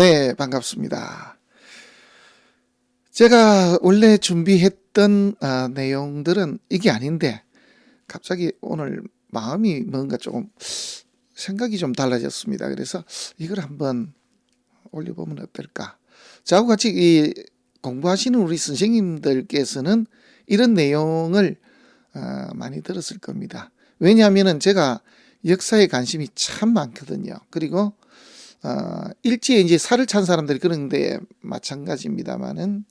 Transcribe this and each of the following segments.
네, 반갑습니다. 제가 원래 준비했던 내용들은 이게 아닌데 갑자기 오늘 마음이 뭔가 조금 생각이 좀 달라졌습니다. 그래서 이걸 한번 올려보면 어떨까? 저하고 같이 이 공부하시는 우리 선생님들께서는 이런 내용을 많이 들었을 겁니다. 왜냐하면 제가 역사에 관심이 참 많거든요. 그리고 일제에 이제 살을 찬 사람들이 그런데 마찬가지입니다만은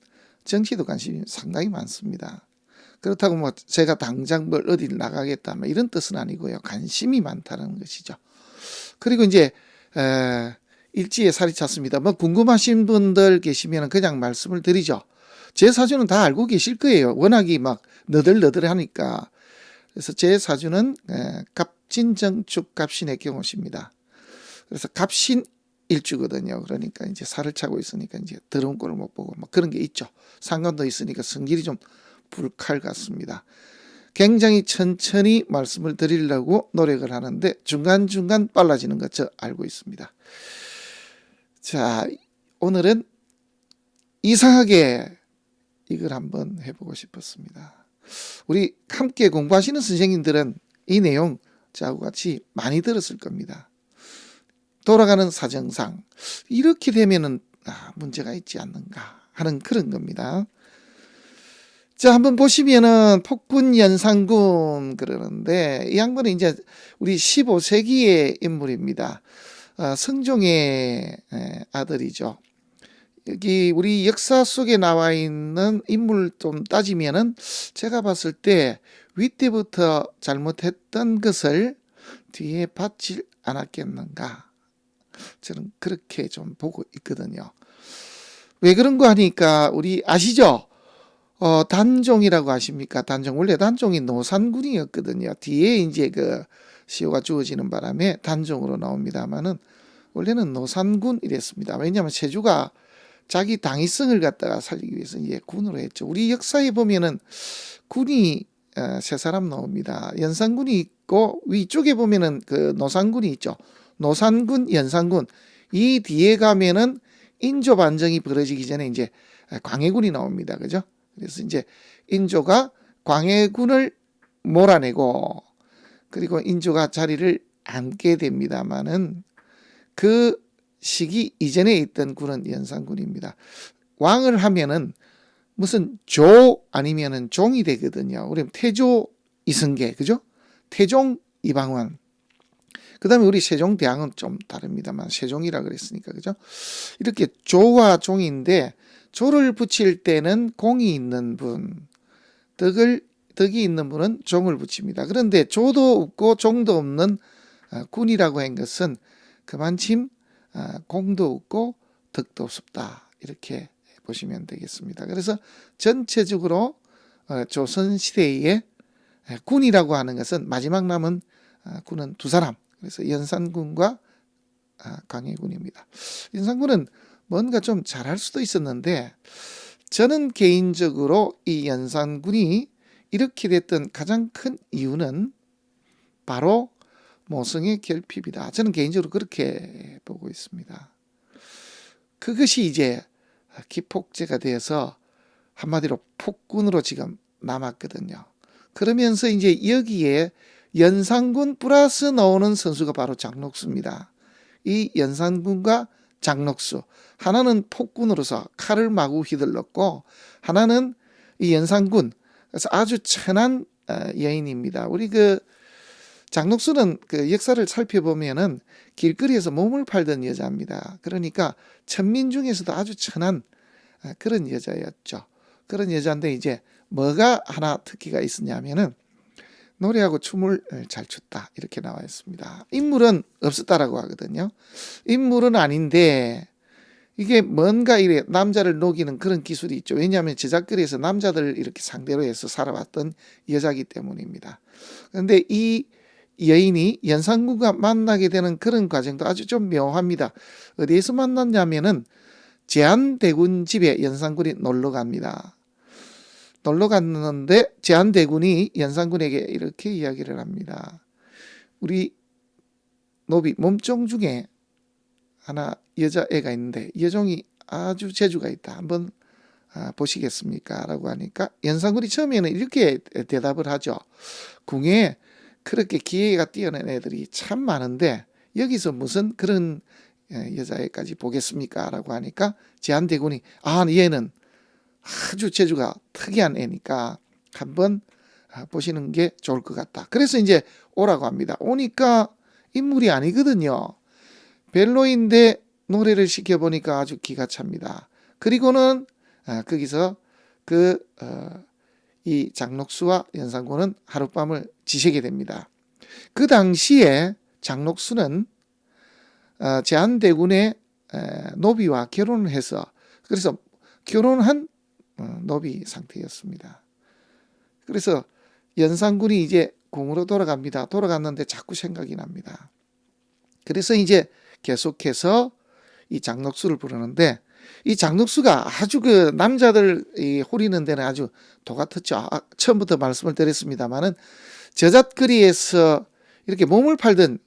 정치도 관심이 상당히 많습니다. 그렇다고 뭐 제가 당장 뭘 어디를 나가겠다 뭐 이런 뜻은 아니고요. 관심이 많다는 것이죠. 그리고 이제 일제에 살이 찼습니다. 뭐 궁금하신 분들 계시면 그냥 말씀을 드리죠. 제 사주는 다 알고 계실 거예요. 워낙이 막 너덜너덜하니까. 그래서 제 사주는 갑진정축 갑신의 경우십니다. 그래서 갑신 일주거든요. 그러니까 이제 살을 차고 있으니까 이제 더러운 꼴을 못 보고 뭐 그런 게 있죠. 상관도 있으니까 성질이 좀 불칼 같습니다. 굉장히 천천히 말씀을 드리려고 노력을 하는데 중간중간 빨라지는 것 저 알고 있습니다. 자, 오늘은 이상하게 이걸 한번 해보고 싶었습니다. 우리 함께 공부하시는 선생님들은 이 내용 저하고 같이 많이 들었을 겁니다. 돌아가는 사정상 이렇게 되면은 문제가 있지 않는가 하는 그런 겁니다. 자, 한번 보시면은 폭군 연산군 그러는데 이 양반은 이제 우리 15세기의 인물입니다. 성종의 아들이죠. 여기 우리 역사 속에 나와 있는 인물 좀 따지면은 제가 봤을 때 윗때부터 잘못했던 것을 뒤에 받지 않았겠는가. 저는 그렇게 좀 보고 있거든요. 왜 그런가 하니까 우리 아시죠? 단종이라고 아십니까? 단종. 원래 단종이 노산군이었거든요. 뒤에 이제 그 시효가 주어지는 바람에 단종으로 나옵니다만은 원래는 노산군 이랬습니다. 왜냐하면 세조가 자기 당위성을 갖다가 살리기 위해서 이제 군으로 했죠. 우리 역사에 보면은 군이 세 사람 나옵니다. 연산군이 있고 위쪽에 보면은 그 노산군이 있죠. 노산군, 연산군. 이 뒤에 가면은 인조 반정이 벌어지기 전에 이제 광해군이 나옵니다. 그죠? 그래서 이제 인조가 광해군을 몰아내고 그리고 인조가 자리를 앉게 됩니다만은 그 시기 이전에 있던 군은 연산군입니다. 왕을 하면은 무슨 조 아니면은 종이 되거든요. 우리 태조 이승계, 그죠? 태종 이방원. 그 다음에 우리 세종대왕은 좀 다릅니다만 세종이라 그랬으니까, 그죠? 이렇게 조와 종인데 조를 붙일 때는 공이 있는 분, 덕이 있는 분은 종을 붙입니다. 그런데 조도 없고 종도 없는 군이라고 한 것은 그만침 공도 없고 덕도 없다. 이렇게 보시면 되겠습니다. 그래서 전체적으로 조선시대의 군이라고 하는 것은 마지막 남은 군은 두 사람. 그래서 연산군과 광해군입니다. 연산군은 뭔가 좀 잘할 수도 있었는데 저는 개인적으로 이 연산군이 이렇게 됐던 가장 큰 이유는 바로 모성의 결핍이다. 저는 개인적으로 그렇게 보고 있습니다. 그것이 이제 기폭제가 되어서 한마디로 폭군으로 지금 남았거든요. 그러면서 이제 여기에 연산군 플러스 나오는 선수가 바로 장녹수입니다. 이 연산군과 장녹수 하나는 폭군으로서 칼을 마구 휘둘렀고 하나는 이 연산군 그래서 아주 천한 여인입니다. 우리 그 장녹수는 그 역사를 살펴보면은 길거리에서 몸을 팔던 여자입니다. 그러니까 천민 중에서도 아주 천한 그런 여자였죠. 그런 여자인데 이제 뭐가 하나 특기가 있었냐면은 노래하고 춤을 잘 췄다 이렇게 나와 있습니다. 인물은 없었다라고 하거든요. 인물은 아닌데 이게 뭔가 이래 남자를 녹이는 그런 기술이 있죠. 왜냐하면 제작거리에서 남자들을 이렇게 상대로 해서 살아왔던 여자이기 때문입니다. 그런데 이 여인이 연산군과 만나게 되는 그런 과정도 아주 좀 묘합니다. 어디에서 만났냐면은 제한대군 집에 연산군이 놀러 갑니다. 놀러 갔는데 제한대군이 연산군에게 이렇게 이야기를 합니다. 우리 노비 몸종 중에 하나 여자애가 있는데 여종이 아주 재주가 있다. 한번 보시겠습니까? 라고 하니까 연산군이 처음에는 이렇게 대답을 하죠. 궁에 그렇게 기회가 뛰어난 애들이 참 많은데 여기서 무슨 그런 여자애까지 보겠습니까? 라고 하니까 제한대군이 얘는 아주 재주가 특이한 애니까 한번 보시는 게 좋을 것 같다. 그래서 이제 오라고 합니다. 오니까 인물이 아니거든요. 벨로인데 노래를 시켜보니까 아주 기가 찹니다. 그리고는 거기서 이 장녹수와 연산군은 하룻밤을 지새게 됩니다. 그 당시에 장녹수는 제한대군의 노비와 결혼을 해서 그래서 결혼한 노비 상태였습니다. 그래서 연산군이 이제 궁으로 돌아갑니다. 돌아갔는데 자꾸 생각이 납니다. 그래서 이제 계속해서 이 장녹수를 부르는데 이 장녹수가 아주 그 남자들 호리는 데는 아주 도같았죠. 처음부터 말씀을 드렸습니다만은 저잣거리에서 이렇게 몸을 팔던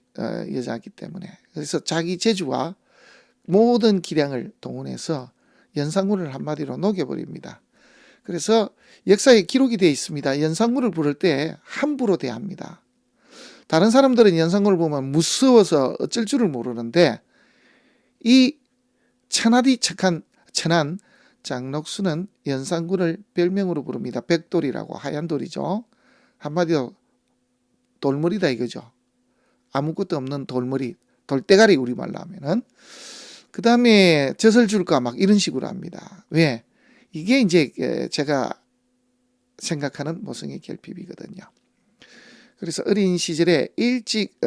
여자이기 때문에 그래서 자기 재주와 모든 기량을 동원해서 연산군을 한마디로 녹여버립니다. 그래서 역사에 기록이 되어 있습니다. 연산군을 부를 때 함부로 대합니다. 다른 사람들은 연산군을 보면 무서워서 어쩔 줄을 모르는데 이 천하디 천한 장녹수는 연산군을 별명으로 부릅니다. 백돌이라고, 하얀 돌이죠. 한마디로 돌머리다 이거죠. 아무것도 없는 돌머리, 돌대가리 우리말로 하면은. 그 다음에 젖을 줄까 막 이런 식으로 합니다. 왜? 이게 이제 제가 생각하는 모성의 결핍이거든요. 그래서 어린 시절에 일찍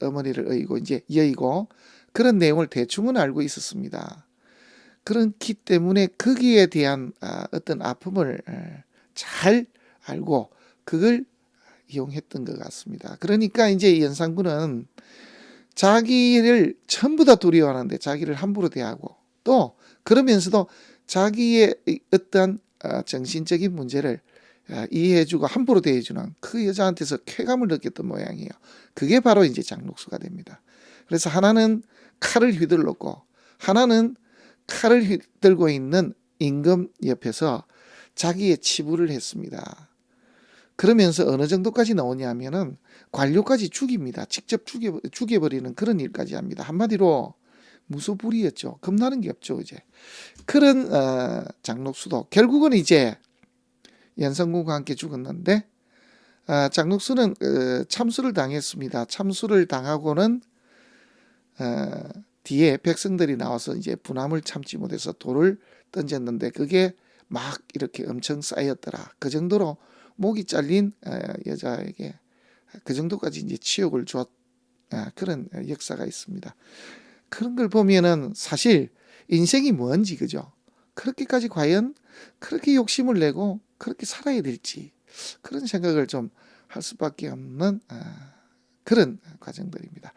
어머니를 의고 이제 여의고 그런 내용을 대충은 알고 있었습니다. 그렇기 때문에 거기에 대한 어떤 아픔을 잘 알고 그걸 이용했던 것 같습니다. 그러니까 이제 연산군은 자기를 전부 다 두려워하는데 자기를 함부로 대하고 또 그러면서도 자기의 어떤 정신적인 문제를 이해해주고 함부로 대해주는 그 여자한테서 쾌감을 느꼈던 모양이에요. 그게 바로 이제 장녹수가 됩니다. 그래서 하나는 칼을 휘둘렀고 하나는 칼을 휘들고 있는 임금 옆에서 자기의 치부를 했습니다. 그러면서 어느 정도까지 나오냐면은 관료까지 죽입니다. 직접 죽여버리는 그런 일까지 합니다. 한마디로 무소불위였죠. 겁나는 게 없죠. 이제 그런 장녹수도 결국은 이제 연산군과 함께 죽었는데 장녹수는 참수를 당했습니다. 참수를 당하고는 뒤에 백성들이 나와서 이제 분함을 참지 못해서 돌을 던졌는데 그게 막 이렇게 엄청 쌓였더라. 그 정도로 목이 잘린 여자에게 그 정도까지 이제 치욕을 줬 그런 역사가 있습니다. 그런 걸 보면은 사실 인생이 뭔지 그죠? 그렇게까지 과연 그렇게 욕심을 내고 그렇게 살아야 될지 그런 생각을 좀 할 수밖에 없는 그런 과정들입니다.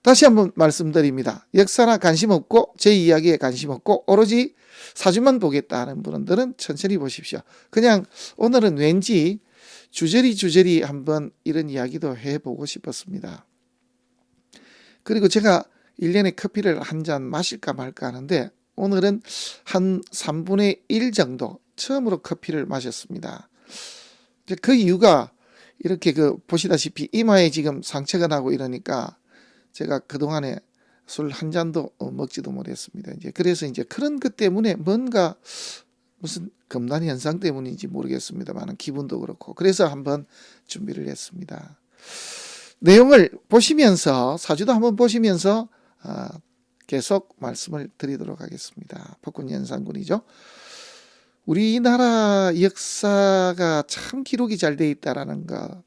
다시 한번 말씀드립니다. 역사나 관심 없고 제 이야기에 관심 없고 오로지 사주만 보겠다 하는 분들은 천천히 보십시오. 그냥 오늘은 왠지 주저리 한번 이런 이야기도 해보고 싶었습니다. 그리고 제가 1년에 커피를 한 잔 마실까 말까 하는데 오늘은 한 3분의 1 정도 처음으로 커피를 마셨습니다. 그 이유가 이렇게 보시다시피 이마에 지금 상처가 나고 이러니까 제가 그동안에 술 한 잔도 먹지도 못했습니다. 이제 그래서 이제 그런 것 때문에 뭔가 무슨 금단 현상 때문인지 모르겠습니다만 기분도 그렇고 그래서 한번 준비를 했습니다. 내용을 보시면서 사주도 한번 보시면서 계속 말씀을 드리도록 하겠습니다. 폭군 연산군이죠. 우리나라 역사가 참 기록이 잘 돼 있다라는 거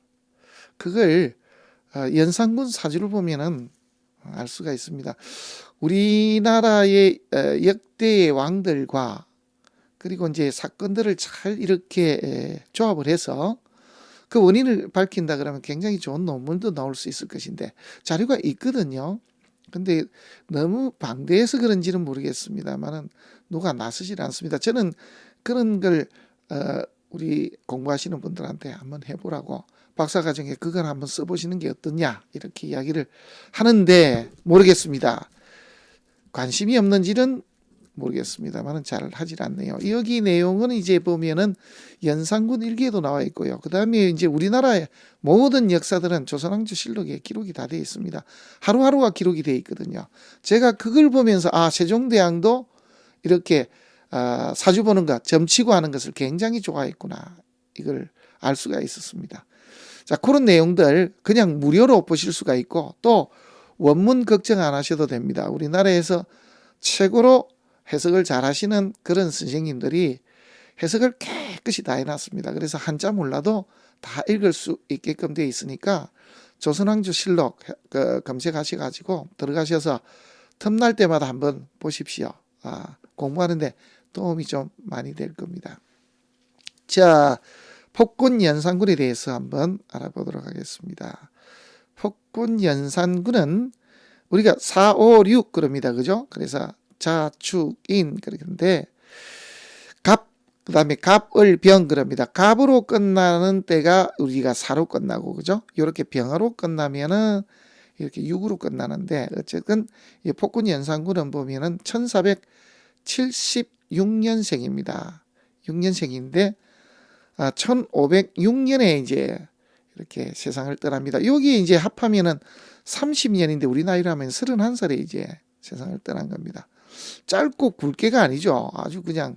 그걸 연산군 사주를 보면은 알 수가 있습니다. 우리나라의 역대의 왕들과 그리고 이제 사건들을 잘 이렇게 조합을 해서 그 원인을 밝힌다 그러면 굉장히 좋은 논문도 나올 수 있을 것인데 자료가 있거든요. 근데 너무 방대해서 그런지는 모르겠습니다만은 누가 나서질 않습니다. 저는 그런 걸 우리 공부하시는 분들한테 한번 해보라고 박사과정에 그걸 한번 써보시는 게 어떠냐 이렇게 이야기를 하는데 모르겠습니다. 관심이 없는지는 모르겠습니다만은 잘 하질 않네요. 여기 내용은 이제 보면은 연산군 일기에도 나와 있고요. 그 다음에 이제 우리나라의 모든 역사들은 조선왕조실록에 기록이 다 되어 있습니다. 하루하루가 기록이 되어 있거든요. 제가 그걸 보면서 세종대왕도 이렇게 사주 보는 것, 점치고 하는 것을 굉장히 좋아했구나, 이걸 알 수가 있었습니다. 자, 그런 내용들 그냥 무료로 보실 수가 있고, 또 원문 걱정 안 하셔도 됩니다. 우리나라에서 최고로 해석을 잘 하시는 그런 선생님들이 해석을 깨끗이 다 해놨습니다. 그래서 한자 몰라도 다 읽을 수 있게끔 되어 있으니까 조선왕조실록 검색하셔가지고 들어가셔서 틈날 때마다 한번 보십시오. 공부하는데 도움이 좀 많이 될 겁니다. 자, 폭군연산군에 대해서 한번 알아보도록 하겠습니다. 폭군연산군은 우리가 4, 5, 6 그럽니다. 그죠? 그래서 자축인 그런데 갑, 그 다음에 갑을병 그럽니다. 갑으로 끝나는 때가 우리가 사로 끝나고, 그죠? 이렇게 병으로 끝나면은 이렇게 6으로 끝나는데, 어쨌든 이 폭군연산군은 보면은 1476년생입니다. 6년생인데 1506년에 이제 이렇게 세상을 떠납니다. 여기 이제 합하면은 30년인데 우리 나이로 하면 31살에 이제 세상을 떠난 겁니다. 짧고 굵게가 아니죠. 아주 그냥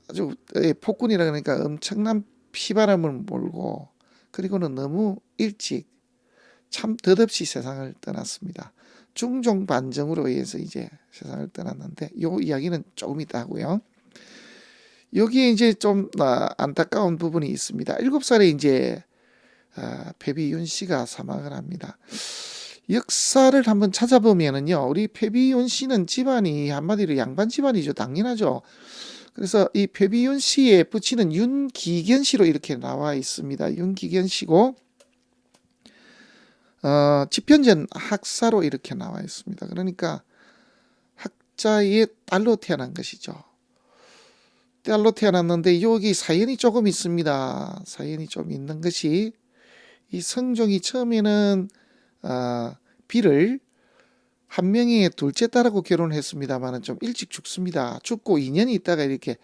아주 폭군이라 그러니까 엄청난 피바람을 몰고, 그리고는 너무 일찍 참 덧없이 세상을 떠났습니다. 중종 반정으로 의해서 이제 세상을 떠났는데 요 이야기는 조금 이따 하고요. 여기에 이제 좀 안타까운 부분이 있습니다. 7살에 이제 패비윤 씨가 사망을 합니다. 역사를 한번 찾아보면은요, 우리 패비윤 씨는 집안이 한마디로 양반 집안이죠. 당연하죠. 그래서 이 패비윤 씨의 부친은 윤기견 씨로 이렇게 나와 있습니다. 윤기견 씨고 집현전 학사로 이렇게 나와 있습니다. 그러니까 학자의 딸로 태어난 것이죠. 딸로 태어났는데 여기 사연이 조금 있습니다. 사연이 좀 있는 것이, 이 성종이 처음에는 비를 한 명의 둘째 딸하고 결혼을 했습니다만 좀 일찍 죽습니다. 죽고 2년이 있다가 이렇게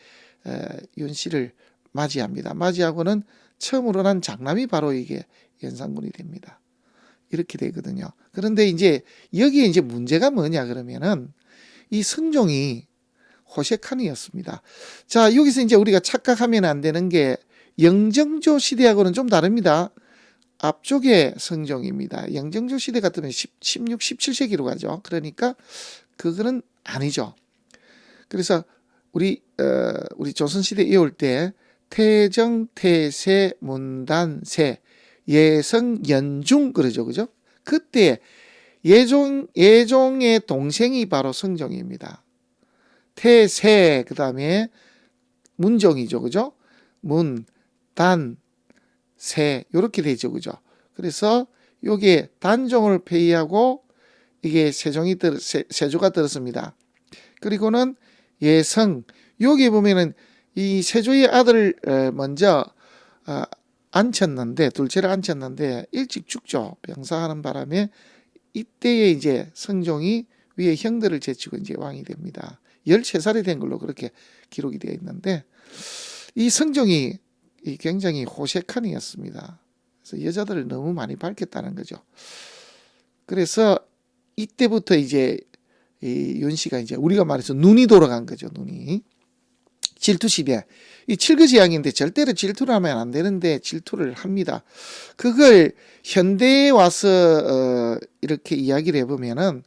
윤 씨를 맞이합니다. 맞이하고는 처음으로 난 장남이 바로 이게 연산군이 됩니다. 이렇게 되거든요. 그런데 이제 여기에 이제 문제가 뭐냐 그러면은 이 성종이 호색한이었습니다. 자, 여기서 이제 우리가 착각하면 안 되는 게 영정조 시대하고는 좀 다릅니다. 앞쪽에 성종입니다. 영정조 시대 같으면 16, 17세기로 가죠. 그러니까 그거는 아니죠. 그래서 우리 조선시대 이올 때 태정, 태세, 문단, 예성, 연중 그러죠. 그죠? 그때 예종의 동생이 바로 성종입니다. 태세, 그 다음에 문종이죠. 그죠? 문, 단, 세, 요렇게 되죠. 그죠? 그래서 요게 단종을 폐위하고 이게 세조가 들었습니다. 그리고는 예성, 여기 보면은 이 세조의 아들 먼저 앉혔는데, 둘째를 앉혔는데 일찍 죽죠. 병사하는 바람에 이때에 이제 성종이 위에 형들을 제치고 이제 왕이 됩니다. 13살이 된 걸로 그렇게 기록이 되어 있는데, 이 성종이 굉장히 호색한이었습니다. 그래서 여자들을 너무 많이 밝혔다는 거죠. 그래서 이때부터 이제 이 윤 씨가 이제 우리가 말해서 눈이 돌아간 거죠. 눈이 질투 시대. 이 칠거지양인데 절대로 질투를 하면 안 되는데 질투를 합니다. 그걸 현대에 와서 이렇게 이야기를 해보면은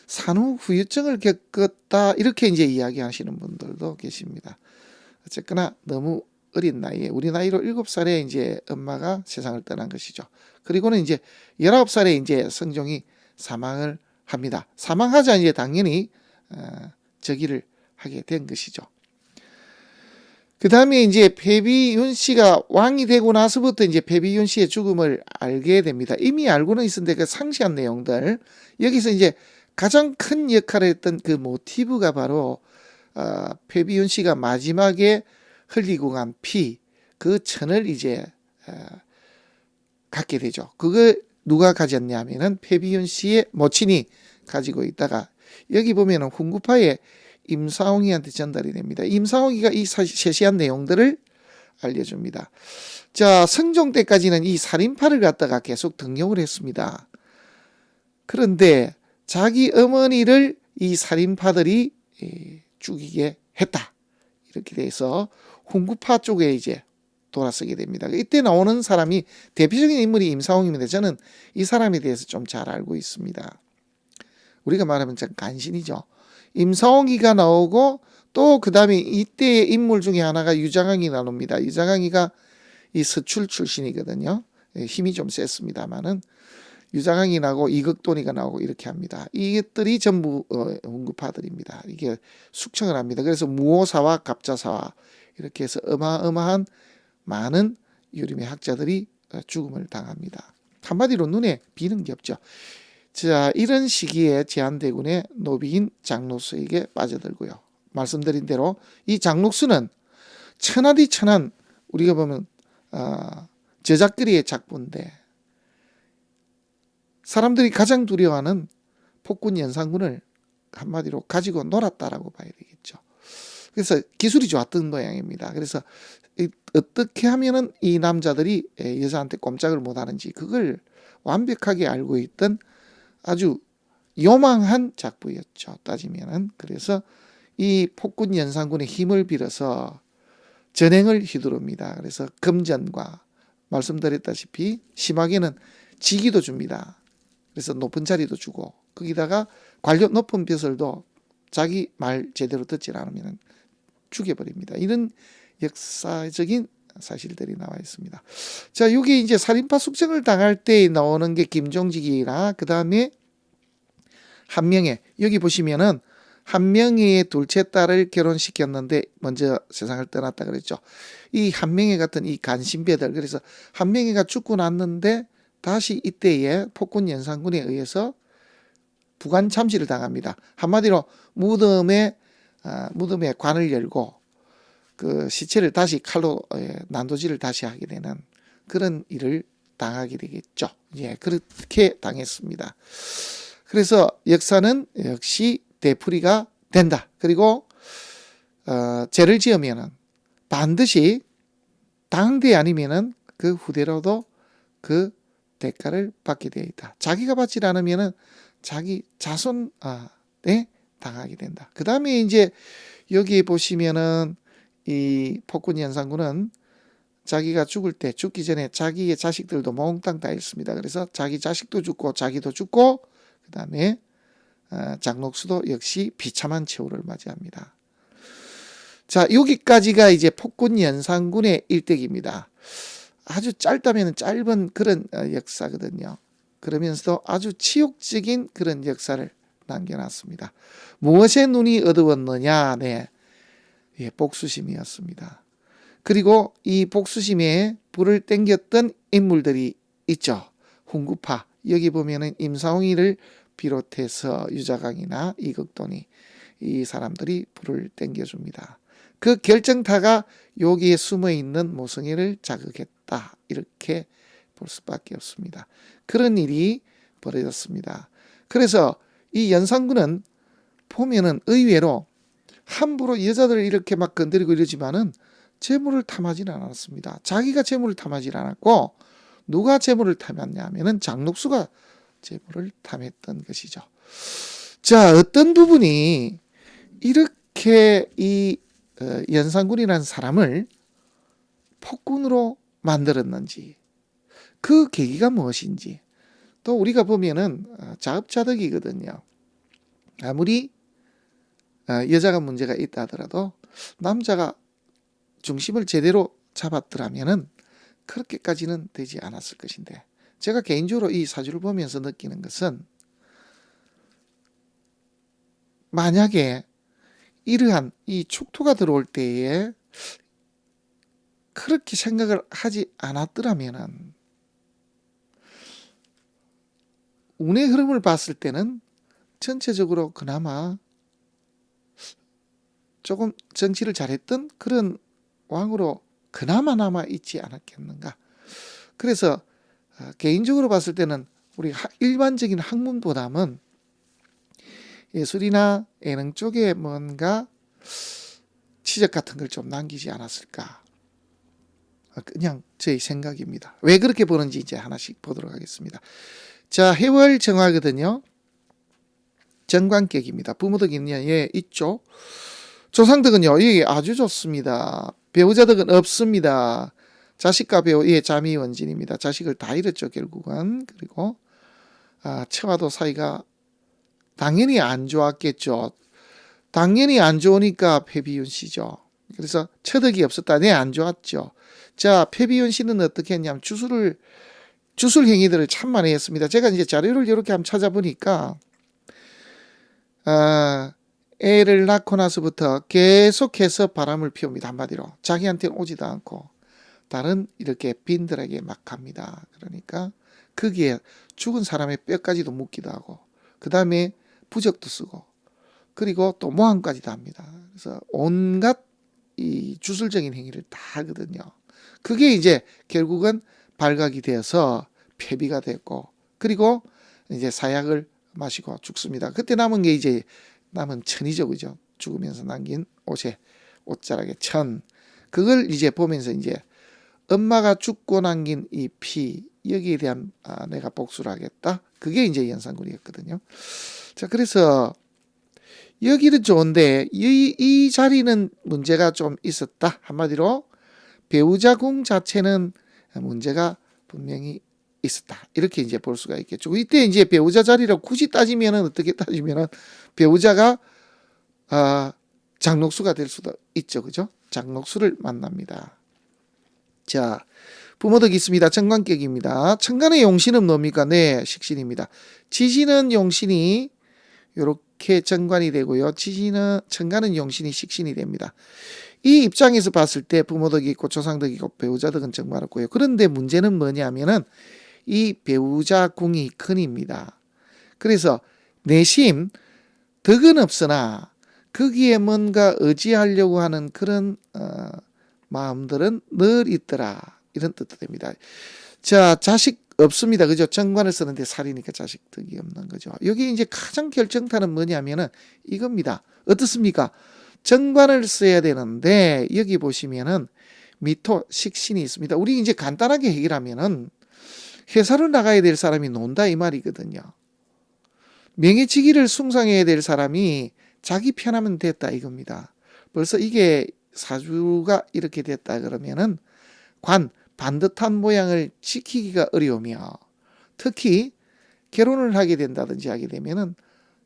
산후 후유증을 겪었다, 이렇게 이제 이야기하시는 분들도 계십니다. 어쨌거나 너무 어린 나이에, 우리 나이로 7살에 이제 엄마가 세상을 떠난 것이죠. 그리고는 이제 19살에 이제 성종이 사망을 합니다. 사망하자 이제 당연히 즉위를 하게 된 것이죠. 그 다음에 이제 패비윤 씨가 왕이 되고 나서부터 이제 패비윤 씨의 죽음을 알게 됩니다. 이미 알고는 있었는데 그 상세한 내용들, 여기서 이제 가장 큰 역할을 했던 그 모티브가 바로 패비윤 씨가 마지막에 흘리고 간 피, 그 천을 이제 갖게 되죠. 그걸 누가 가졌냐면은 패비윤 씨의 모친이 가지고 있다가 여기 보면은 훈구파의 임사홍이한테 전달이 됩니다. 임사홍이가 이 세세한 내용들을 알려줍니다. 자, 성종 때까지는 이 살인파를 갖다가 계속 등용을 했습니다. 그런데 자기 어머니를 이 살인파들이 죽이게 했다. 이렇게 돼서 훈구파 쪽에 이제 돌아서게 됩니다. 이때 나오는 사람이 대표적인 인물이 임사홍입니다. 저는 이 사람에 대해서 좀 잘 알고 있습니다. 우리가 말하면 참 간신이죠. 임사홍이가 나오고 또 그 다음에 이때의 인물 중에 하나가 유장항이 나옵니다. 유장항이가 이 서출 출신이거든요. 힘이 좀 셌습니다만은 유장항이 나고 이극돈이가 나오고 이렇게 합니다. 이것들이 전부 훈구파들입니다. 이게 숙청을 합니다. 그래서 무오사와 갑자사와 이렇게 해서 어마어마한 많은 유림의 학자들이 죽음을 당합니다. 한마디로 눈에 비는 게 없죠. 자, 이런 시기에 제한대군의 노비인 장록수에게 빠져들고요. 말씀드린 대로 이 장록수는 천하디 천한 우리가 보면 저작거리의 작부인데 사람들이 가장 두려워하는 폭군 연산군을 한마디로 가지고 놀았다라고 봐야 되겠죠. 그래서 기술이 좋았던 모양입니다. 그래서 어떻게 하면은 이 남자들이 여자한테 꼼짝을 못하는지 그걸 완벽하게 알고 있던 아주 요망한 작부였죠. 따지면은. 그래서 이 폭군 연산군의 힘을 빌어서 전행을 휘두릅니다. 그래서 금전과 말씀드렸다시피 심하게는 직위도 줍니다. 그래서 높은 자리도 주고 거기다가 관료 높은 벼슬도 자기 말 제대로 듣지 않으면 죽여버립니다. 이런 역사적인 사실들이 나와 있습니다. 자, 여기 이제 살인파 숙청을 당할 때 나오는 게 김종직이나 그 다음에 한명회. 여기 보시면은 한명회의 둘째 딸을 결혼시켰는데 먼저 세상을 떠났다 그랬죠. 이 한명회 같은 이 간신배들. 그래서 한명회가 죽고 났는데 다시 이때에 폭군 연산군에 의해서 부관 참시를 당합니다. 한마디로 무덤에 관을 열고 그 시체를 다시 칼로 난도질을 다시 하게 되는 그런 일을 당하게 되겠죠. 예, 그렇게 당했습니다. 그래서 역사는 역시 되풀이가 된다. 그리고 죄를 지으면은 반드시 당대 아니면은 그 후대로도 그 대가를 받게 되어 있다. 자기가 받지 않으면은 자기 자손에 당하게 된다. 그 다음에 이제 여기 보시면은 이 폭군 연산군은 자기가 죽기 전에 자기의 자식들도 몽땅 다 잃습니다. 그래서 자기 자식도 죽고 자기도 죽고 그 다음에 장록수도 역시 비참한 최후를 맞이합니다. 자, 여기까지가 이제 폭군 연산군의 일대기입니다. 아주 짧다면 짧은 그런 역사거든요. 그러면서도 아주 치욕적인 그런 역사를 남겨놨습니다. 무엇에 눈이 어두웠느냐? 네, 예, 복수심이었습니다. 그리고 이 복수심에 불을 땡겼던 인물들이 있죠. 훈구파. 여기 보면은 임사홍이를 비롯해서 유자강이나 이극돈이 이 사람들이 불을 땡겨줍니다. 그 결정타가 여기에 숨어있는 모성애를 자극했다. 이렇게 볼 수밖에 없습니다. 그런 일이 벌어졌습니다. 그래서 이 연산군은 보면은 의외로 함부로 여자들을 이렇게 막 건드리고 이러지만은 재물을 탐하지는 않았습니다. 자기가 재물을 탐하지 않았고 누가 재물을 탐했냐 하면은 장록수가 재물을 탐했던 것이죠. 자, 어떤 부분이 이렇게 이 연산군이라는 사람을 폭군으로 만들었는지 그 계기가 무엇인지 또 우리가 보면은 자업자득이거든요. 아무리 여자가 문제가 있다 하더라도 남자가 중심을 제대로 잡았더라면은 그렇게까지는 되지 않았을 것인데 제가 개인적으로 이 사주를 보면서 느끼는 것은 만약에 이러한 이 축토가 들어올 때에 그렇게 생각을 하지 않았더라면은 운의 흐름을 봤을 때는 전체적으로 그나마 조금 정치를 잘했던 그런 왕으로 그나마 남아 있지 않았겠는가. 그래서 개인적으로 봤을 때는 우리 일반적인 학문보다는 예술이나 예능 쪽에 뭔가 치적 같은 걸 좀 남기지 않았을까. 그냥 제 생각입니다. 왜 그렇게 보는지 이제 하나씩 보도록 하겠습니다. 자, 해월 정화거든요. 정관객입니다. 부모덕이냐? 예, 있죠. 조상덕은요, 예, 아주 좋습니다. 배우자덕은 없습니다. 자식과 배우, 예, 자미원진입니다. 자식을 다 잃었죠, 결국은. 그리고, 처와도 사이가 당연히 안 좋았겠죠. 당연히 안 좋으니까 폐비윤 씨죠. 그래서 처덕이 없었다. 네, 안 좋았죠. 자, 폐비윤 씨는 어떻게 했냐면 주술 행위들을 참 많이 했습니다. 제가 이제 자료를 이렇게 한번 찾아보니까, 애를 낳고 나서부터 계속해서 바람을 피웁니다. 한마디로. 자기한테는 오지도 않고, 다른 이렇게 빈들에게 막 갑니다. 그러니까, 거기에 죽은 사람의 뼈까지도 묻기도 하고, 그 다음에 부적도 쓰고, 그리고 또 모함까지도 합니다. 그래서 온갖 이 주술적인 행위를 다 하거든요. 그게 이제 결국은 발각이 되어서 폐비가 됐고, 그리고 이제 사약을 마시고 죽습니다. 그때 남은 게 이제 남은 천이죠, 그죠? 죽으면서 남긴 옷자락의 천. 그걸 이제 보면서 이제 엄마가 죽고 남긴 이 피, 여기에 대한 내가 복수를 하겠다. 그게 이제 연산군이었거든요. 자, 그래서 여기는 좋은데 이 자리는 문제가 좀 있었다. 한마디로 배우자 궁 자체는 문제가 분명히 있었다. 이렇게 이제 볼 수가 있겠죠. 이때 이제 배우자 자리라고 굳이 따지면은 어떻게 따지면은 배우자가 장록수가 될 수도 있죠. 그죠? 장록수를 만납니다. 자, 부모덕이 있습니다. 천간객입니다. 천간의 용신은 뭡니까? 네, 식신입니다. 지지는 용신이 이렇게 정관이 되고요. 천간은 용신이 식신이 됩니다. 이 입장에서 봤을 때 부모덕이 있고 조상덕이 있고 배우자덕은 정말 없고요. 그런데 문제는 뭐냐면은 이 배우자 궁이 큰입니다. 그래서 내심 덕은 없으나 거기에 뭔가 의지하려고 하는 그런 마음들은 늘 있더라. 이런 뜻도 됩니다. 자, 자식 없습니다. 그죠? 정관을 쓰는데 살이니까 자식 덕이 없는 거죠. 여기 이제 가장 결정타는 뭐냐면은 이겁니다. 어떻습니까? 정관을 써야 되는데 여기 보시면은 미토 식신이 있습니다. 우리 이제 간단하게 해결하면은 회사를 나가야 될 사람이 논다 이 말이거든요. 명예치기를 숭상해야 될 사람이 자기 편하면 됐다 이겁니다. 벌써 이게 사주가 이렇게 됐다 그러면은 반듯한 모양을 지키기가 어려우며 특히 결혼을 하게 된다든지 하게 되면은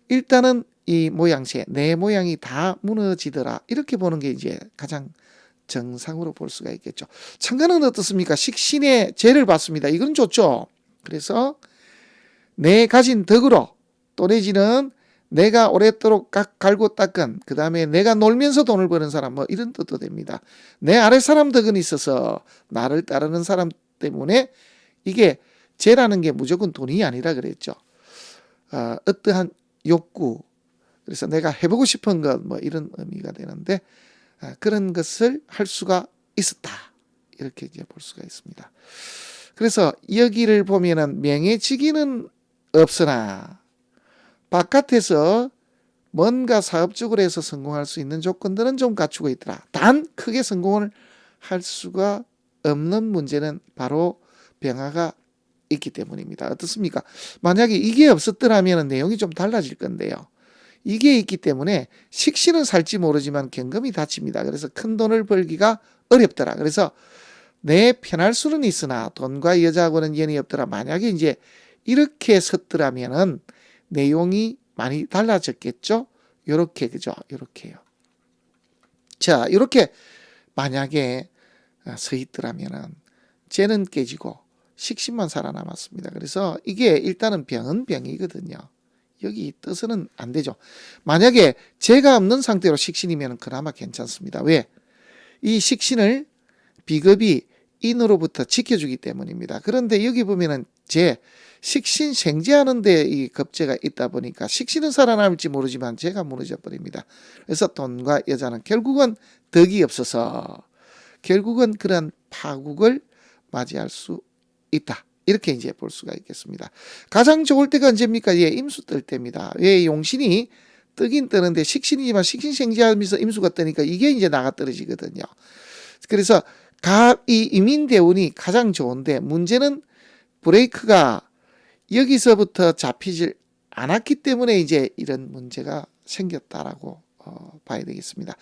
일단은 이 모양새 내 모양이 다 무너지더라 이렇게 보는 게 이제 가장 정상으로 볼 수가 있겠죠. 천간은 어떻습니까? 식신의 재를 받습니다. 이건 좋죠. 그래서 내 가진 덕으로 또 내지는 내가 오랫도록 갈고 닦은 그 다음에 내가 놀면서 돈을 버는 사람 뭐 이런 뜻도 됩니다. 내 아래 사람 덕은 있어서 나를 따르는 사람 때문에 이게 재라는 게 무조건 돈이 아니라 그랬죠. 어떠한 욕구 그래서 내가 해보고 싶은 것 뭐 이런 의미가 되는데 그런 것을 할 수가 있었다. 이렇게 이제 볼 수가 있습니다. 그래서 여기를 보면은 명예치기는 없으나 바깥에서 뭔가 사업적으로 해서 성공할 수 있는 조건들은 좀 갖추고 있더라. 단 크게 성공을 할 수가 없는 문제는 바로 병화가 있기 때문입니다. 어떻습니까? 만약에 이게 없었더라면 내용이 좀 달라질 건데요. 이게 있기 때문에 식신은 살지 모르지만 경금이 닫힙니다. 그래서 큰 돈을 벌기가 어렵더라. 그래서 내 편할 수는 있으나 돈과 여자하고는 연이 없더라. 만약에 이제 이렇게 섰더라면은 내용이 많이 달라졌겠죠? 요렇게, 그죠? 요렇게요. 자, 이렇게 만약에 서 있더라면은 재는 깨지고 식신만 살아남았습니다. 그래서 이게 일단은 병은 병이거든요. 여기 뜻은 안 되죠. 만약에 재가 없는 상태로 식신이면 그나마 괜찮습니다. 왜? 이 식신을 비겁이 인으로부터 지켜주기 때문입니다. 그런데 여기 보면은 식신 생재하는데 이 겁재가 있다 보니까 식신은 살아남을지 모르지만 재가 무너져 버립니다. 그래서 돈과 여자는 결국은 덕이 없어서 결국은 그런 파국을 맞이할 수 있다. 이렇게 이제 볼 수가 있겠습니다. 가장 좋을 때가 언제입니까? 예, 임수 뜰 때입니다. 왜 용신이 뜨긴 뜨는데 식신이지만 식신생지하면서 임수가 뜨니까 이게 이제 나가 떨어지거든요. 그래서 갑이 이민대운이 가장 좋은데 문제는 브레이크가 여기서부터 잡히질 않았기 때문에 이제 이런 문제가 생겼다라고 봐야 되겠습니다.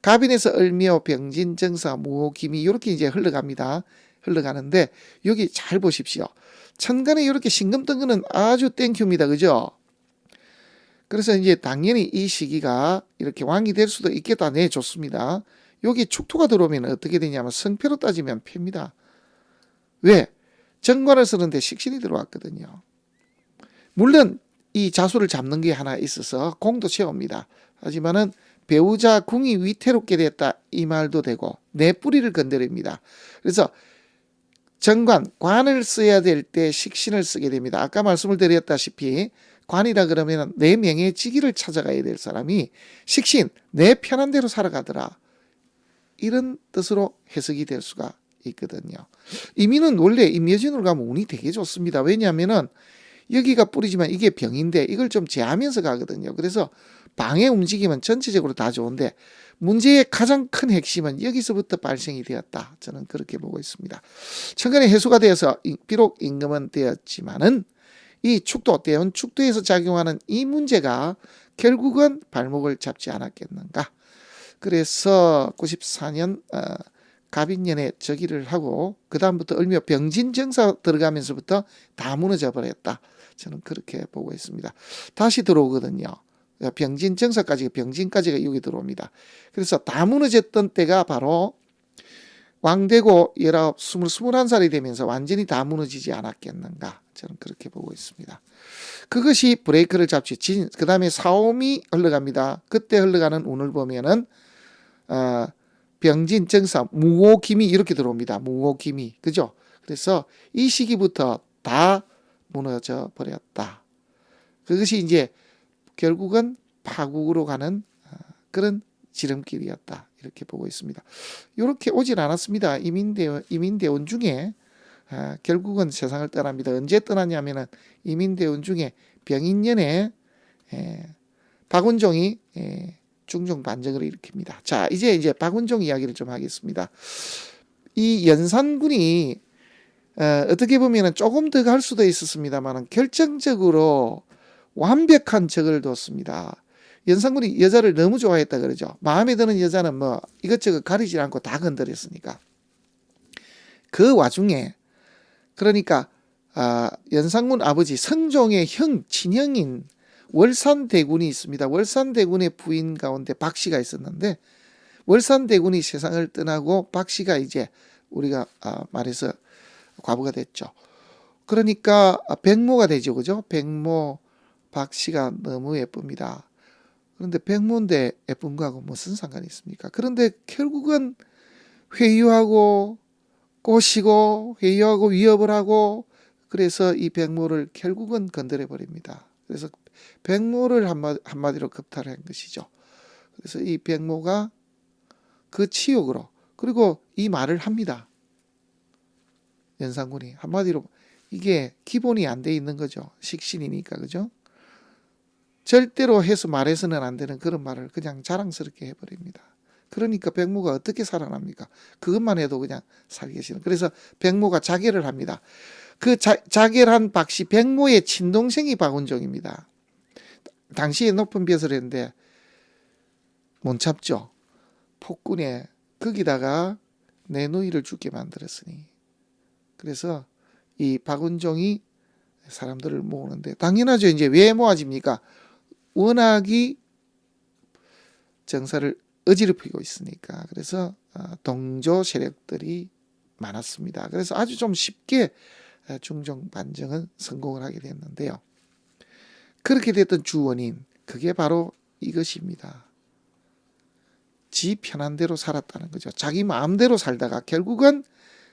갑인에서 을묘, 병진, 정사, 무호, 기미 이렇게 이제 흘러갑니다. 흘러가는데 여기 잘 보십시오. 천간에 이렇게 신금 뜬 거는 아주 땡큐입니다. 그죠? 그래서 이제 당연히 이 시기가 이렇게 왕이 될 수도 있겠다. 네, 좋습니다. 여기 축토가 들어오면 어떻게 되냐면 성패로 따지면 패입니다. 왜? 정관을 쓰는데 식신이 들어왔거든요. 물론 이 자수를 잡는 게 하나 있어서 공도 채웁니다. 하지만은 배우자 궁이 위태롭게 됐다 이 말도 되고 내 뿌리를 건드립니다. 그래서 정관, 관을 써야 될 때 식신을 쓰게 됩니다. 아까 말씀을 드렸다시피 관이라 그러면 내 명예지기를 찾아가야 될 사람이 식신, 내 편한 대로 살아가더라. 이런 뜻으로 해석이 될 수가 있거든요. 이민은 원래 임묘진으로 가면 운이 되게 좋습니다. 왜냐하면은 여기가 뿌리지만 이게 병인데 이걸 좀 제하면서 가거든요. 그래서 방의 움직임은 전체적으로 다 좋은데 문제의 가장 큰 핵심은 여기서부터 발생이 되었다. 저는 그렇게 보고 있습니다. 천간에 해소가 되어서 비록 임금은 되었지만은 이 축도, 대운 축도에서 작용하는 이 문제가 결국은 발목을 잡지 않았겠는가. 그래서 94년 갑인년에 저기를 하고 그 다음부터 을묘 병진정사 들어가면서부터 다 무너져 버렸다. 저는 그렇게 보고 있습니다. 다시 들어오거든요. 병진정사까지 병진까지가 여기 들어옵니다. 그래서 다 무너졌던 때가 바로 왕되고 19, 20, 21살이 되면서 완전히 다 무너지지 않았겠는가. 저는 그렇게 보고 있습니다. 그것이 브레이크를 잡지. 그 다음에 사오미 흘러갑니다. 그때 흘러가는 운을 보면은 병진, 정사, 무호, 기미 이렇게 들어옵니다. 무호, 기미. 그죠? 그래서 이 시기부터 다 무너져 버렸다. 그것이 이제 결국은 파국으로 가는 그런 지름길이었다. 이렇게 보고 있습니다. 이렇게 오질 않았습니다. 이민대원 중에 결국은 세상을 떠납니다. 언제 떠났냐면은 이민대원 중에 병인년에 박운종이 중종 반정을 일으킵니다. 자, 이제 박운종 이야기를 좀 하겠습니다. 이 연산군이 어떻게 보면은 조금 더 갈 수도 있었습니다만 결정적으로 완벽한 적을 뒀습니다. 연산군이 여자를 너무 좋아했다 그러죠. 마음에 드는 여자는 뭐 이것저것 가리지 않고 다 건드렸으니까. 그 와중에 그러니까 연산군 아버지 성종의 형 친형인 월산대군이 있습니다. 월산대군의 부인 가운데 박씨가 있었는데 월산대군이 세상을 떠나고 박씨가 이제 우리가 말해서 과부가 됐죠. 그러니까 백모가 되죠. 그죠? 백모 박씨가 너무 예쁩니다. 그런데 백모인데 예쁜 거하고 무슨 상관이 있습니까? 그런데 결국은 회유하고 꼬시고 회유하고 위협을 하고 그래서 이 백모를 결국은 건드려 버립니다. 그래서 백모를 한마디로 겁탈한 것이죠. 그래서 이 백모가 그 치욕으로 그리고 이 말을 합니다. 연산군이 한마디로 이게 기본이 안 돼 있는 거죠. 식신이니까 그죠? 절대로 해서 말해서는 안 되는 그런 말을 그냥 자랑스럽게 해버립니다. 그러니까 백모가 어떻게 살아납니까? 그것만 해도 그냥 살기 싫은. 그래서 백모가 자결을 합니다. 그 자결한 박씨 백모의 친동생이 박운종입니다. 당시에 높은 벼슬 했는데 못 참죠. 폭군에 거기다가 내 누이를 죽게 만들었으니. 그래서 이 박운종이 사람들을 모으는데 당연하죠. 이제 왜 모아집니까? 워낙이 정사를 어지럽히고 있으니까. 그래서 동조 세력들이 많았습니다. 그래서 아주 좀 쉽게 중종 반정은 성공을 하게 됐는데요. 그렇게 됐던 주 원인 그게 바로 이것입니다. 지 편한 대로 살았다는 거죠. 자기 마음대로 살다가 결국은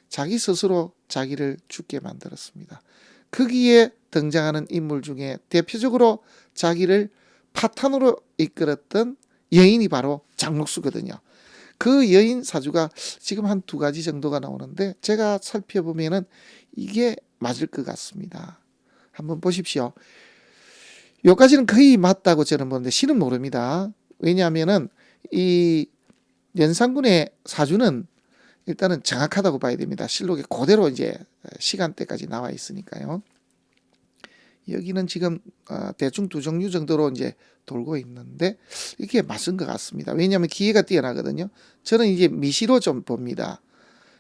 자기 스스로 자기를 죽게 만들었습니다. 거기에 등장하는 인물 중에 대표적으로 자기를 파탄으로 이끌었던 여인이 바로 장록수거든요. 그 여인 사주가 지금 한 2가지 정도가 나오는데 제가 살펴보면은 이게 맞을 것 같습니다. 한번 보십시오. 여기까지는 거의 맞다고 저는 보는데 실은 모릅니다. 왜냐하면은 이 연산군의 사주는 일단은 정확하다고 봐야 됩니다. 실록에 그대로 이제 시간대까지 나와 있으니까요. 여기는 지금 대충 두 종류 정도로 이제 돌고 있는데 이게 맞은 것 같습니다. 왜냐하면 기회가 뛰어나거든요. 저는 이제 미시로 좀 봅니다.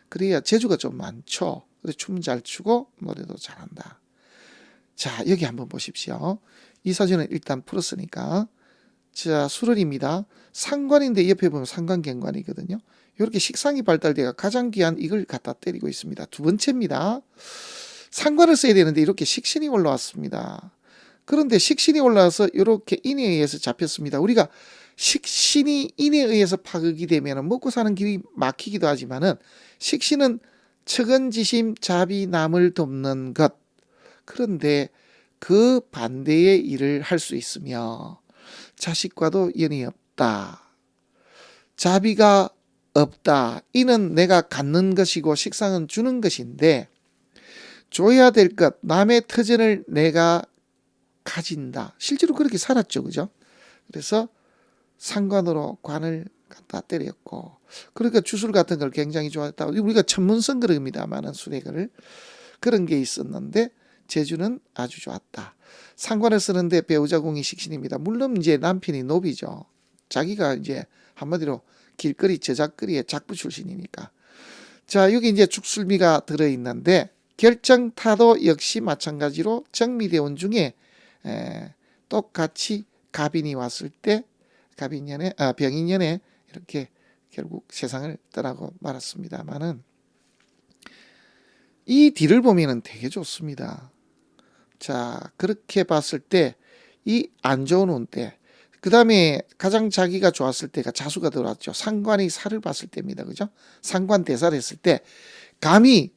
그래야 재주가 좀 많죠. 그래 춤 잘 추고 노래도 잘한다. 자, 여기 한번 보십시오. 이 사진은 일단 풀었으니까. 자, 수월입니다. 상관인데 옆에 보면 상관경관이거든요. 이렇게 식상이 발달돼가 가장 귀한 이걸 갖다 때리고 있습니다. 두 번째입니다. 상관을 써야 되는데 이렇게 식신이 올라왔습니다. 그런데 식신이 올라와서 이렇게 인에 의해서 잡혔습니다. 우리가 식신이 인에 의해서 파극이 되면 먹고 사는 길이 막히기도 하지만은 식신은 척은지심 자비 남을 돕는 것. 그런데 그 반대의 일을 할 수 있으며 자식과도 연이 없다. 자비가 없다. 이는 내가 갖는 것이고 식상은 주는 것인데 줘야 될 것, 남의 터전을 내가 가진다. 실제로 그렇게 살았죠. 그죠? 그래서 상관으로 관을 갖다 때렸고, 그러니까 주술 같은 걸 굉장히 좋아했다. 우리가 천문성 그럽니다만은 수레를 그런 게 있었는데 재주는 아주 좋았다. 상관을 쓰는데 배우자 공이 식신입니다. 물론 이제 남편이 노비죠. 자기가 이제 한마디로 길거리 저작거리의 작부 출신이니까. 자, 여기 이제 죽술미가 들어있는데 결정타도 역시 마찬가지로 정미대원 중에 똑같이 갑인이 왔을 때 병인년에 이렇게 결국 세상을 떠나고 말았습니다만은 이 뒤를 보면은 되게 좋습니다. 자, 그렇게 봤을 때 이 안 좋은 운때, 그 다음에 가장 자기가 좋았을 때가 자수가 들어왔죠. 상관이 살을 봤을 때입니다. 그죠? 상관 대사를 했을 때 감히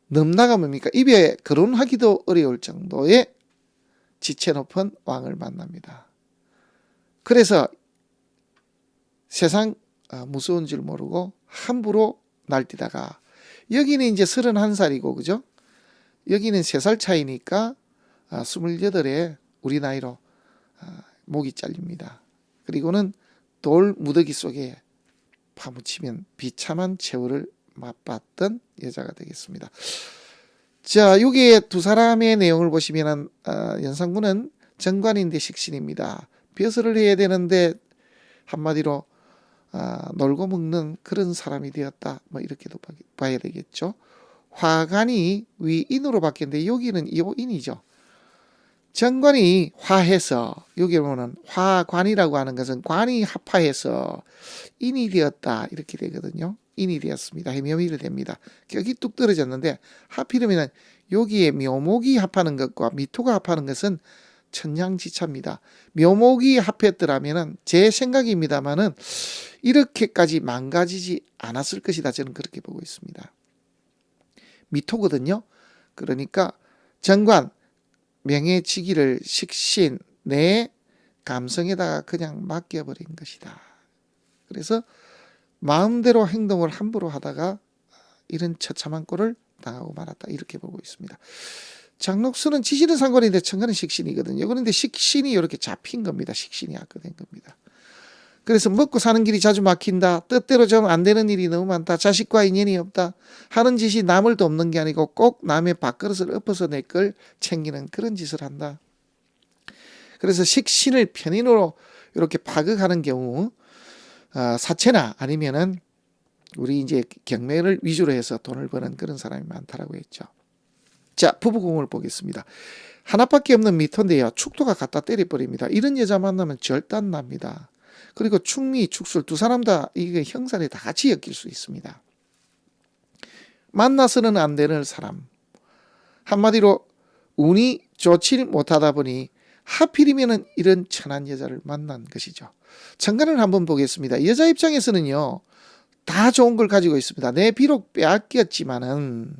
넘나가 뭡니까? 입에 거론하기도 어려울 정도의 지체 높은 왕을 만납니다. 그래서 세상 무서운 줄 모르고 함부로 날뛰다가 여기는 이제 31살이고 그죠? 여기는 3살 차이니까 28에 우리 나이로 목이 잘립니다. 그리고는 돌 무더기 속에 파묻히면 비참한 최후를 맛봤던 여자가 되겠습니다. 자, 여기에 두 사람의 내용을 보시면 연산군은 정관인데 식신입니다. 벼슬을 해야 되는데 한마디로 놀고 먹는 그런 사람이 되었다. 뭐 이렇게도 봐야 되겠죠. 화관이 위인으로 바뀌었는데 여기는 이인이죠. 정관이 화해서 여기 보면 화관이라고 하는 것은 관이 합화해서 인이 되었다 이렇게 되거든요. 인이 되었습니다. 해묘미를 됩니다. 격이 뚝 떨어졌는데 하필이면 여기에 묘목이 합하는 것과 미토가 합하는 것은 천냥지차입니다. 묘목이 합했더라면 제 생각입니다만은 이렇게까지 망가지지 않았을 것이다. 저는 그렇게 보고 있습니다. 미토거든요. 그러니까 정관 명예치기를 식신 내 감성에다가 그냥 맡겨버린 것이다. 그래서 마음대로 행동을 함부로 하다가 이런 처참한 꼴을 당하고 말았다. 이렇게 보고 있습니다. 장록수는 지시는 상관인데 천간은 식신이거든요. 그런데 식신이 이렇게 잡힌 겁니다. 식신이 악화된 겁니다. 그래서 먹고 사는 길이 자주 막힌다. 뜻대로 좀 안 되는 일이 너무 많다. 자식과 인연이 없다. 하는 짓이 남을 돕는 게 아니고 꼭 남의 밥그릇을 엎어서 내 걸 챙기는 그런 짓을 한다. 그래서 식신을 편인으로 이렇게 파극하는 경우 사채나 아니면은 우리 이제 경매를 위주로 해서 돈을 버는 그런 사람이 많다라고 했죠. 자, 부부궁을 보겠습니다. 하나밖에 없는 미토인데요. 축토가 갖다 때려버립니다. 이런 여자 만나면 절단 납니다. 그리고 축미, 축술 두 사람 다 이게 형살에 다 같이 엮일 수 있습니다. 만나서는 안 되는 사람. 한마디로 운이 좋지 못하다 보니 하필이면 이런 천한 여자를 만난 것이죠. 천간을 한번 보겠습니다. 여자 입장에서는요. 다 좋은 걸 가지고 있습니다. 내 비록 빼앗겼지만은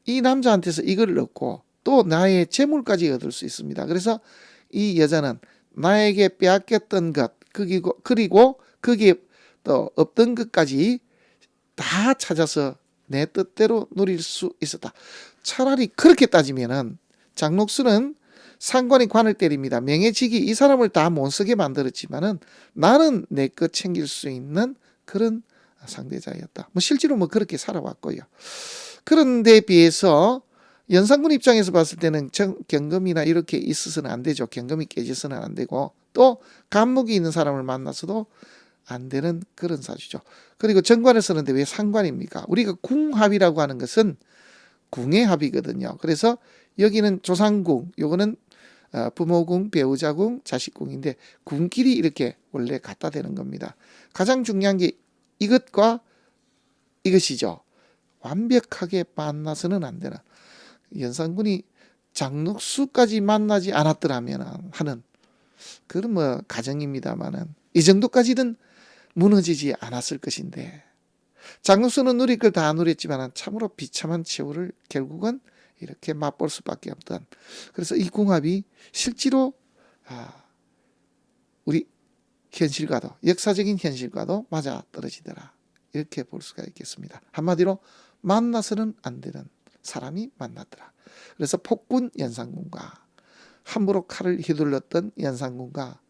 이 남자한테서 이걸 얻고 또 나의 재물까지 얻을 수 있습니다. 그래서 이 여자는 나에게 빼앗겼던 것 그리고 거기에 또 없던 것까지 다 찾아서 내 뜻대로 누릴 수 있었다. 차라리 그렇게 따지면은 장록수는 상관이 관을 때립니다. 명예직이 이 사람을 다 못 쓰게 만들었지만은 나는 내 것 챙길 수 있는 그런 상대자였다. 뭐 실제로 뭐 그렇게 살아왔고요. 그런데 비해서 연산군 입장에서 봤을 때는 경금이나 이렇게 있어서는 안 되죠. 경금이 깨져서는 안 되고 또 간목이 있는 사람을 만나서도 안 되는 그런 사주죠. 그리고 정관을 쓰는데 왜 상관입니까? 우리가 궁합이라고 하는 것은 궁의 합이거든요. 그래서 여기는 조상궁, 요거는 부모궁, 배우자궁, 자식궁인데 궁끼리 이렇게 원래 갖다 대는 겁니다. 가장 중요한 게 이것과 이것이죠. 완벽하게 만나서는 안 되나. 연산군이 장록수까지 만나지 않았더라면 하는 그런 뭐 가정입니다만은 이 정도까지는 무너지지 않았을 것인데 장록수는 누릴 걸 다 누렸지만 참으로 비참한 최후를 결국은 이렇게 맛볼 수밖에 없던. 그래서 이 궁합이 실제로 우리 현실과도 역사적인 현실과도 맞아떨어지더라. 이렇게 볼 수가 있겠습니다. 한마디로 만나서는 안 되는 사람이 만났더라. 그래서 폭군 연산군과 함부로 칼을 휘둘렀던 연산군과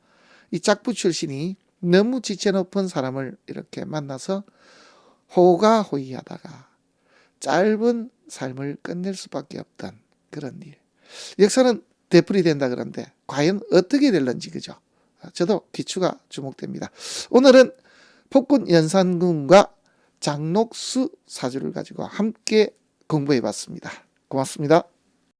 이 짝부 출신이 너무 지체 높은 사람을 이렇게 만나서 호가호위하다가 짧은 삶을 끝낼 수밖에 없던 그런 일. 역사는 되풀이된다 그런데 과연 어떻게 될런지 그죠? 저도 귀추가 주목됩니다. 오늘은 폭군 연산군과 장록수 사주를 가지고 함께 공부해 봤습니다. 고맙습니다.